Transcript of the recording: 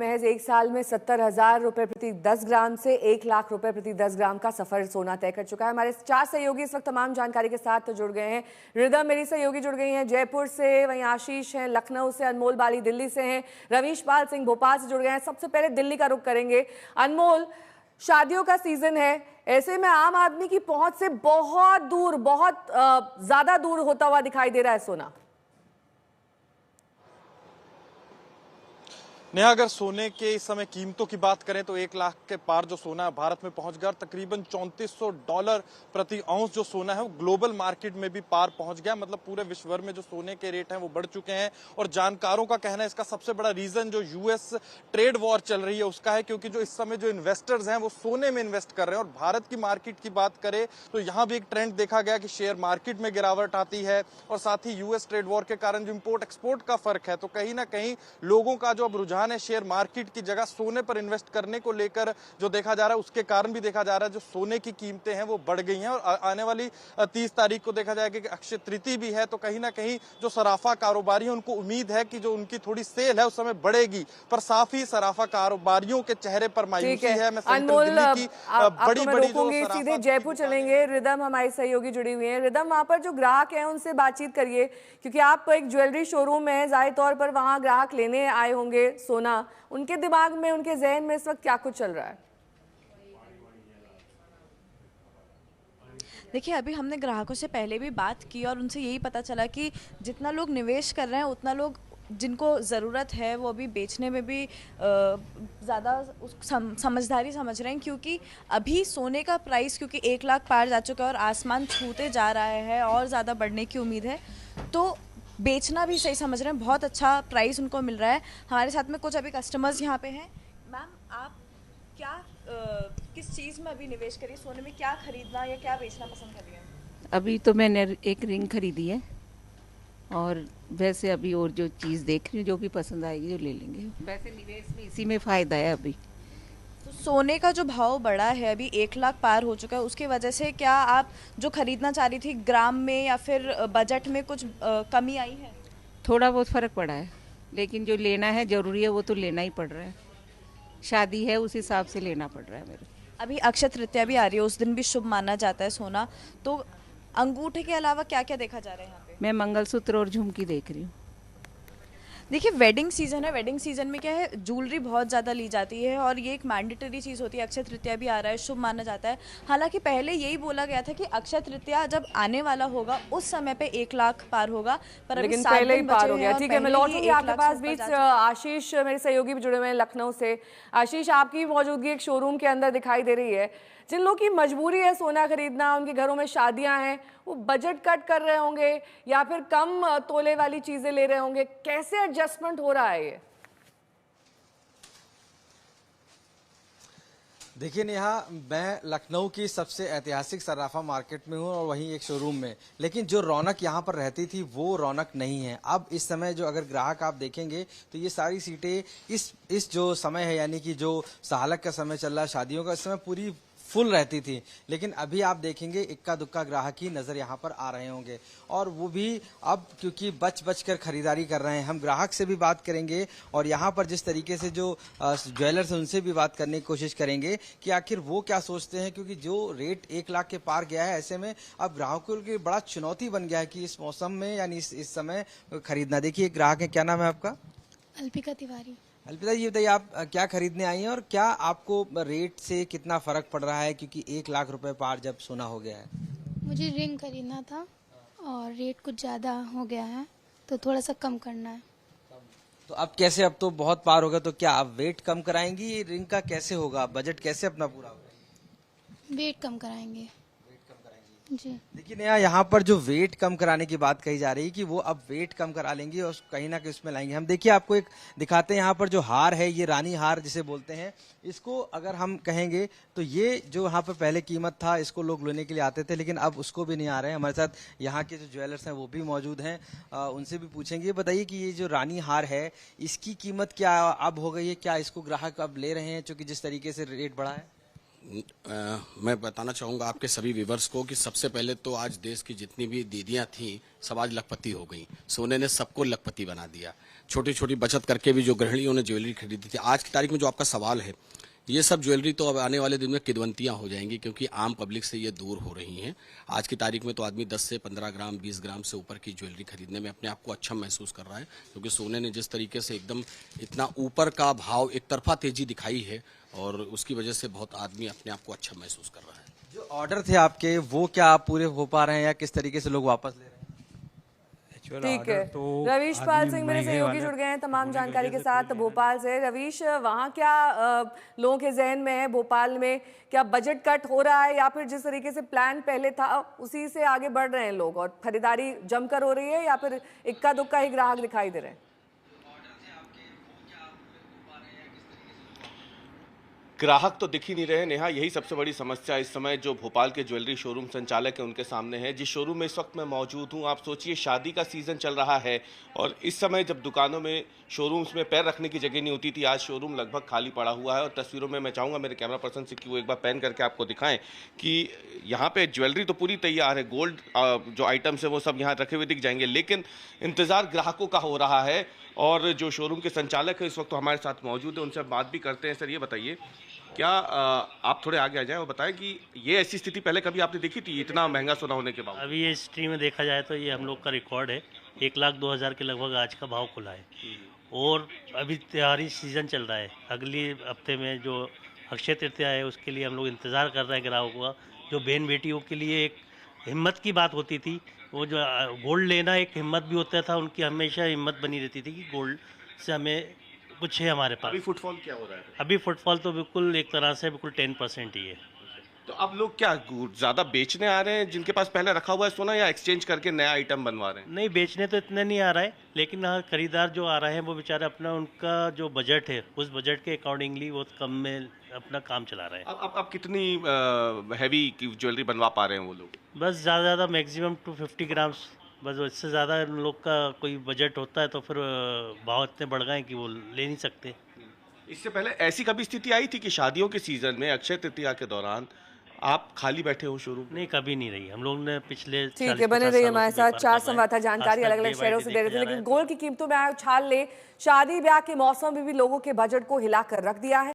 महज एक साल में 70,000 रुपए प्रति 10 ग्राम से 1 लाख रुपए प्रति 10 ग्राम का सफर सोना तय कर चुका है। हमारे 4 सहयोगी इस वक्त तमाम जानकारी के साथ जुड़ गए हैं। रिदम मेरी सहयोगी जुड़ गई हैं जयपुर से, वहीं आशीष हैं लखनऊ से, अनमोल बाली दिल्ली से हैं, रवीश पाल सिंह भोपाल से जुड़ गए हैं। सबसे पहले दिल्ली का रुख करेंगे। अनमोल, शादियों का सीजन है, ऐसे में आम आदमी की पहुंच से बहुत दूर, बहुत ज्यादा दूर होता हुआ दिखाई दे रहा है सोना। नेहा, अगर सोने के इस समय कीमतों की बात करें तो 1 लाख के पार जो सोना भारत में पहुंच गया और तकरीबन $3400 प्रति औंस जो सोना है वो ग्लोबल मार्केट में भी पार पहुंच गया। मतलब पूरे विश्व भर में जो सोने के रेट हैं वो बढ़ चुके हैं और जानकारों का कहना है इसका सबसे बड़ा रीजन जो यूएस ट्रेड वॉर चल रही है उसका है, क्योंकि जो इस समय जो इन्वेस्टर्स हैं वो सोने में इन्वेस्ट कर रहे हैं। और भारत की मार्केट की बात करें तो यहाँ भी एक ट्रेंड देखा गया कि शेयर मार्केट में गिरावट आती है और साथ ही यूएस ट्रेड वॉर के कारण जो इम्पोर्ट एक्सपोर्ट का फर्क है तो कहीं ना कहीं लोगों का जो अब रुझान है शेयर मार्केट की जगह सोने पर इन्वेस्ट करने को लेकर जो देखा जा रहा है उसके कारण भी देखा जा रहा है जो सोने की कीमतें हैं वो बढ़ गई हैं। और आने वाली 30 तारीख को देखा जाएगा कि अक्षय तृतीया भी है तो कहीं ना कहीं जो सराफा कारोबारी हैं उनको उम्मीद है कि जो उनकी थोड़ी सेल है उस समय बढ़ेगी, पर साफ ही सराफा कारोबारियों के चेहरे पर मायूसी है। मैं सेंट्रल दिल्ली की बड़ी जो सीधे जयपुर चलेंगे। रिदम हमारी सहयोगी जुड़ी हुई है। रिदम, वहां पर जो ग्राहक है उनसे बातचीत करिए, क्योंकि आप एक ज्वेलरी शोरूम में जाहिर तौर पर वहां ग्राहक लेने आए होंगे सोना। उनके दिमाग में, उनके जहन में इस वक्त क्या कुछ चल रहा है? देखिए, अभी हमने ग्राहकों से पहले भी बात की और उनसे यही पता चला कि जितना लोग निवेश कर रहे हैं उतना लोग जिनको ज़रूरत है वो अभी बेचने में भी ज़्यादा समझदारी समझ रहे हैं, क्योंकि अभी सोने का प्राइस क्योंकि 1 लाख पार जा चुका है और आसमान छूते जा रहा है और ज़्यादा बढ़ने की उम्मीद है, तो बेचना भी सही समझ रहे हैं। बहुत अच्छा प्राइस उनको मिल रहा है। हमारे साथ में कुछ अभी कस्टमर्स यहाँ पे हैं। मैम, आप क्या किस चीज़ में अभी निवेश करिए, सोने में क्या खरीदना या क्या बेचना पसंद करिए? अभी तो मैंने एक रिंग खरीदी है और वैसे अभी और जो चीज़ देख रही हूँ जो भी पसंद आएगी जो ले लेंगे। वैसे निवेश में इसी में फ़ायदा है अभी। तो सोने का जो भाव बढ़ा है, अभी 1 लाख पार हो चुका है, उसकी वजह से क्या आप जो खरीदना चाह रही थी ग्राम में या फिर बजट में कुछ कमी आई है? थोड़ा बहुत फ़र्क पड़ा है, लेकिन जो लेना है ज़रूरी है वो तो लेना ही पड़ रहा है। शादी है उस हिसाब से लेना पड़ रहा है मेरे। अभी अक्षय तृतीया भी आ रही है, उस दिन भी शुभ माना जाता है सोना, तो अंगूठे के अलावा क्या क्या देखा जा रहा है यहाँ पे? मैं मंगलसूत्र और झुमकी देख रही हूँ। देखिए, वेडिंग सीजन है, वेडिंग सीजन में क्या है, ज्वेलरी बहुत ज़्यादा ली जाती है और ये एक मैंडेटरी चीज़ होती है। अक्षय तृतीया भी आ रहा है, शुभ माना जाता है। हालांकि पहले यही बोला गया था कि अक्षय तृतीया जब आने वाला होगा उस समय पे 1 लाख पार होगा, पर अभी लेकिन पहले ही पार हो गया। ठीक है, मैं लौटूंगी आपके पास। बीच आशीष मेरे सहयोगी भी जुड़े हुए हैं लखनऊ से। आशीष, आपकी मौजूदगी एक शोरूम के अंदर दिखाई दे रही है। जिन लोगों की मजबूरी है सोना खरीदना, उनके घरों में शादियां हैं, वो बजट कट कर रहे होंगे या फिर कम तोले वाली चीजें ले रहे होंगे, कैसे एडजस्टमेंट हो रहा है ये? देखिए नेहा, मैं लखनऊ की सबसे ऐतिहासिक सराफा मार्केट में हूँ और वहीं एक शोरूम में, लेकिन जो रौनक यहाँ पर रहती थी वो रौनक नहीं है। अब इस समय जो अगर ग्राहक आप देखेंगे तो ये सारी सीटें इस जो समय है, यानी कि जो सालक का समय चल रहा है शादियों का, इस समय पूरी फुल रहती थी। लेकिन अभी आप देखेंगे इक्का दुक्का ग्राहक ही नजर यहाँ पर आ रहे होंगे और वो भी अब क्योंकि बच कर खरीदारी कर रहे हैं। हम ग्राहक से भी बात करेंगे और यहाँ पर जिस तरीके से जो ज्वेलर्स हैं उनसे भी बात करने की कोशिश करेंगे कि आखिर वो क्या सोचते हैं, क्योंकि जो रेट 1 लाख के पार गया है, ऐसे में अब ग्राहकों के लिए बड़ा चुनौती बन गया है कि इस मौसम में यानी इस समय खरीदना। देखिए ग्राहक है, क्या नाम है आपका? अल्पिका तिवारी। अल्पिता, ये बताइए आप क्या खरीदने आई हैं और क्या आपको रेट से कितना फर्क पड़ रहा है, क्योंकि 1 लाख रुपए पार जब सोना हो गया है? मुझे रिंग खरीदना था और रेट कुछ ज़्यादा हो गया है तो थोड़ा सा कम करना है। तो अब कैसे, अब तो बहुत पार होगा, तो क्या आप वेट कम कराएंगी? रिंग का कैसे होगा, बजट कैसे अपना पूरा होगा? वेट कम कराएंगे जी। देखिए नया, यहाँ पर जो वेट कम कराने की बात कही जा रही है कि वो अब वेट कम करा लेंगे और कहीं ना कहीं उसमें लाएंगे। हम देखिए आपको एक दिखाते हैं, यहाँ पर जो हार है ये रानी हार जिसे बोलते हैं, इसको अगर हम कहेंगे तो ये जो यहाँ पर पहले कीमत था इसको लोग लेने के लिए आते थे, लेकिन अब उसको भी नहीं आ रहे हैं। हमारे साथ यहाँ के जो ज्वेलर्स हैं वो भी मौजूद हैं, उनसे भी पूछेंगे। बताइए कि ये जो रानी हार है इसकी कीमत क्या अब हो गई है, क्या इसको ग्राहक अब ले रहे हैं चूंकि जिस तरीके से रेट बढ़ा है? मैं बताना चाहूँगा आपके सभी व्यूवर्स को कि सबसे पहले तो आज देश की जितनी भी दीदियाँ थीं सब आज लखपति हो गई। सोने ने सबको लखपति बना दिया। छोटी छोटी बचत करके भी जो गृहिणियों ने ज्वेलरी खरीदी थी, आज की तारीख में जो आपका सवाल है, ये सब ज्वेलरी तो अब आने वाले दिन में किदवंतियाँ हो जाएंगी, क्योंकि आम पब्लिक से ये दूर हो रही हैं। आज की तारीख में तो आदमी 10 से 15 ग्राम 20 ग्राम से ऊपर की ज्वेलरी खरीदने में अपने आप को अच्छा महसूस कर रहा है, क्योंकि सोने ने जिस तरीके से एकदम इतना ऊपर का भाव एक तरफा तेजी दिखाई है, और उसकी वजह से बहुत आदमी अपने आप को अच्छा महसूस कर रहा है। जो ऑर्डर थे आपके वो क्या आप पूरे हो पा रहे हैं या किस तरीके से लोग वापस ले रहे हैं? ठीक है, रवीश पाल सिंह मेरे सहयोगी जुड़ गए हैं तमाम जानकारी के साथ भोपाल से। रवीश, वहाँ क्या लोगों के जहन में है? भोपाल में क्या बजट कट हो रहा है या फिर जिस तरीके से प्लान पहले था उसी से आगे बढ़ रहे हैं लोग और खरीदारी जमकर हो रही है, या फिर इक्का दुक्का ही ग्राहक दिखाई दे रहे हैं? ग्राहक तो दिख ही नहीं रहे नेहा, यही सबसे बड़ी समस्या इस समय जो भोपाल के ज्वेलरी शोरूम संचालक है उनके सामने है। जिस शोरूम में इस वक्त मैं मौजूद हूं, आप सोचिए शादी का सीजन चल रहा है और इस समय जब दुकानों में शोरूम्स में पैर रखने की जगह नहीं होती थी, आज शोरूम लगभग खाली पड़ा हुआ है। और तस्वीरों में मैं चाहूँगा मेरे कैमरा पर्सन से कि वो एक बार पैन करके आपको दिखाएं कि यहाँ पे ज्वेलरी तो पूरी तैयार है, गोल्ड जो आइटम्स है वो सब यहाँ रखे हुए दिख जाएंगे, लेकिन इंतज़ार ग्राहकों का हो रहा है। और जो शोरूम के संचालक है इस वक्त तो हमारे साथ मौजूद है, उनसे बात भी करते हैं। सर ये बताइए, क्या आप थोड़े आगे आ जाएं और बताएं कि ये ऐसी स्थिति पहले कभी आपने देखी थी, इतना महंगा सोना होने के बाद? अभी ये हिस्ट्री में देखा जाए तो ये हम लोग का रिकॉर्ड है। 1,02,000 के लगभग आज का भाव खुला है और अभी त्योहारी सीज़न चल रहा है। अगली हफ्ते में जो अक्षय तृतीया है उसके लिए हम लोग इंतज़ार कर रहे हैं ग्राहकों का। जो बहन बेटियों के लिए एक हिम्मत की बात होती थी, वो जो गोल्ड लेना एक हिम्मत भी होता था, उनकी हमेशा हिम्मत बनी रहती थी कि गोल्ड से हमें कुछ है हमारे पास। अभी फुटफॉल क्या हो रहा है? अभी फुटफॉल तो बिल्कुल एक तरह से बिल्कुल 10% ही है। तो अब लोग क्या ज़्यादा बेचने आ रहे हैं जिनके पास पहले रखा हुआ है सोना, या एक्सचेंज करके नया आइटम बनवा रहे हैं? नहीं, बेचने तो इतने नहीं आ रहा है, लेकिन हाँ खरीदार जो आ रहे हैं वो बेचारे अपना उनका जो बजट है उस बजट के अकॉर्डिंगली वो कम में अपना काम चला रहे हैं। अब कितनी हैवी की ज्वेलरी बनवा पा रहे हैं वो लोग? बस ज़्यादा मैक्सिमम 250 ग्राम्स, बस इससे ज़्यादा उन लोग का कोई बजट होता है तो फिर भाव इतने बढ़ गए कि वो ले नहीं सकते। इससे पहले ऐसी कभी स्थिति आई थी कि शादियों के सीजन में अक्षय तृतीया के दौरान आप खाली बैठे हो शोरूम? नहीं, कभी नहीं रही। हम लोग ने पिछले ठीक है, बने रहिए हमारे साथ। 4 संवाददाता जानकारी अलग अलग शहरों से दे रहे थे, लेकिन गोल्ड की कीमतों में आया उछाल ने शादी ब्याह के मौसम में भी लोगों के बजट को हिला कर रख दिया है।